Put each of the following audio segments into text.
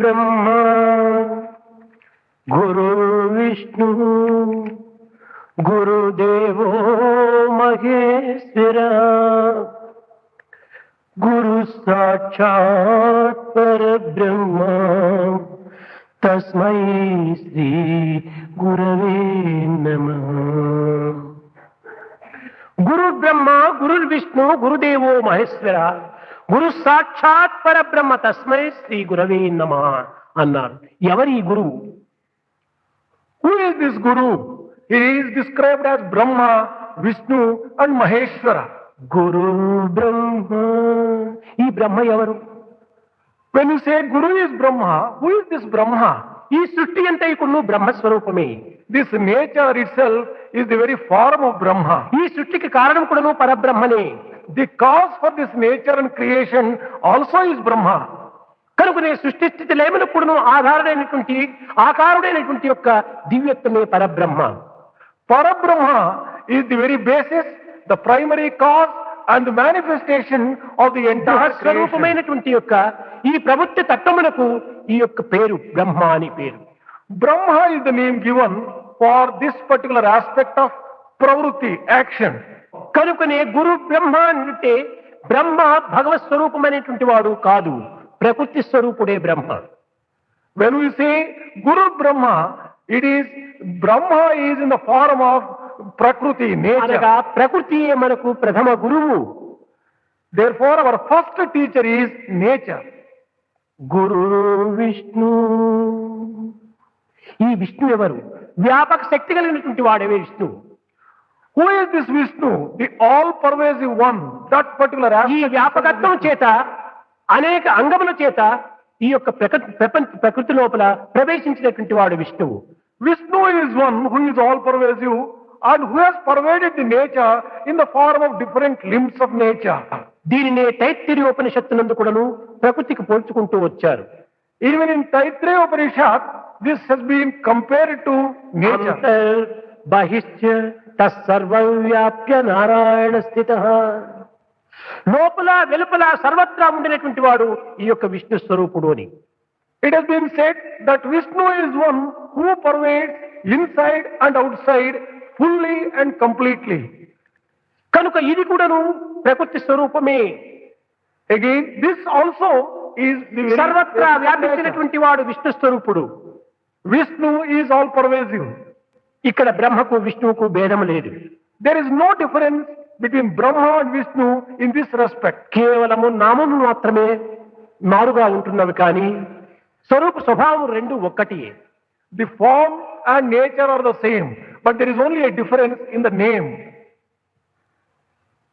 ब्रह्मा गुरुर्विष्णु गुरुदेवो महेश्वरा गुरु साक्षात् परब्रह्म तस्मै श्री गुरवे नमः। गुरु ब्रह्मा गुरुर्विष्णु गुरुदेवो महेश्वरा గురు సాక్షాత్ పరబ్రహ్మ తస్మై శ్రీ గురవే నమః అన్నారు. ఎవరి గురువు? Who is this Guru? He is described as Brahma, Vishnu and Maheshwara. గురు బ్రహ్మ. ఈ బ్రహ్మ ఎవరు? When you say Guru is Brahma, who is this Brahma? ఈ సృష్టి అంతైకును బ్రహ్మస్వరూపమే. This nature itself is the very form of Brahma. ఈ సృష్టికి కారణం కూడాను పరబ్రహ్మనే. The cause for this nature and creation also is Brahma. కనుకనే సృష్టి స్థితి లేమనప్పుడును ఆధారుడైనటువంటి ఆకారుడైనటువంటి యొక్క దివ్యత్వమే పరబ్రహ్మ. Parabrahma is the very basis, the primary cause and the manifestation of the entire creation. స్వరూపమైనటువంటి యొక్క ఈ ప్రవృత్తి తత్వమునకు ఈ యొక్క పేరు బ్రహ్మ అని పేరు. Brahma is the name given for this particular aspect of pravrutti, action. కనుకనే గురు బ్రహ్మ అంటే బ్రహ్మ భగవత్ స్వరూపమైనటువంటి వాడు కాదు, ప్రకృతి స్వరూపుడే బ్రహ్మ. When we say Guru Brahma, it is Brahma is in the form of Prakriti, nature. అనగా ప్రకృతియే మనకు ప్రథమ గురువు. Therefore, our first teacher is nature. గురు విష్ణు. ఈ విష్ణు ఎవరు? వ్యాపక శక్తి కలిగినటువంటి వాడేవే Vishnu. Who is this Vishnu? The all-pervasive one. That particular ఈ aspect. వ్యాపకత్వం చేత అనేక అంగముల చేత ఈ యొక్క ప్రకృతి లోపల ప్రవేశించినటువంటి వాడు విష్ణువు. Vishnu is one who is all-pervasive and who has pervaded the nature in the form of different limbs of nature. దీనినే తైత్తిరీయోపనిషత్తునందు కూడాను ప్రకృతికి పోల్చుకుంటూ వచ్చారు. Even in Taittiriya Upanishad, this has been compared to nature. బహిశ్చ తస్సర్వం వ్యాప్య Narayana స్థితః. లోపల వెలుపల సర్వత్రా ఉండినటువంటి వాడు ఈ యొక్క విష్ణు స్వరూపుడు అని. It has been said that Vishnu is one who pervades inside and outside fully and completely. కనుక ఇది కూడాను ప్రకృతి స్వరూపమే. Again, this also is the very సర్వత్రా nature. వ్యాపించినటువంటి వాడు విష్ణు స్వరూపుడు. Vishnu is all pervasive. ఇక్కడ బ్రహ్మకు విష్ణువుకు భేదం లేదు. There is no difference between Brahma and Vishnu in this respect. కేవలము నామము మాత్రమే మారుగా ఉంటున్నవి కానీ స్వరూప స్వభావం రెండు ఒక్కటియే. The form and nature are the same, but there is only a difference in the name.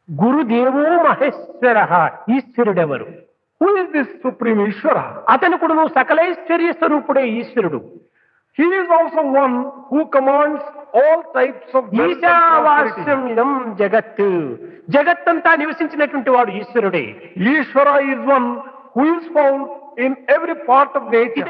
గురుదేవో Maheshwara. ఈశ్వరుడెవరు? Who is this Supreme Ishvara? అతను కూడా సకలైశ్వర్య స్వరూపుడే ఈశ్వరుడు. He is also one who commands all types of wealth and prosperity. ఈశావాస్యం ఇదం జగత్. జగత్తంతా నివసించినటువంటి వాడు ఈశ్వరుడే. Ishvara is one who is found in every part of nature.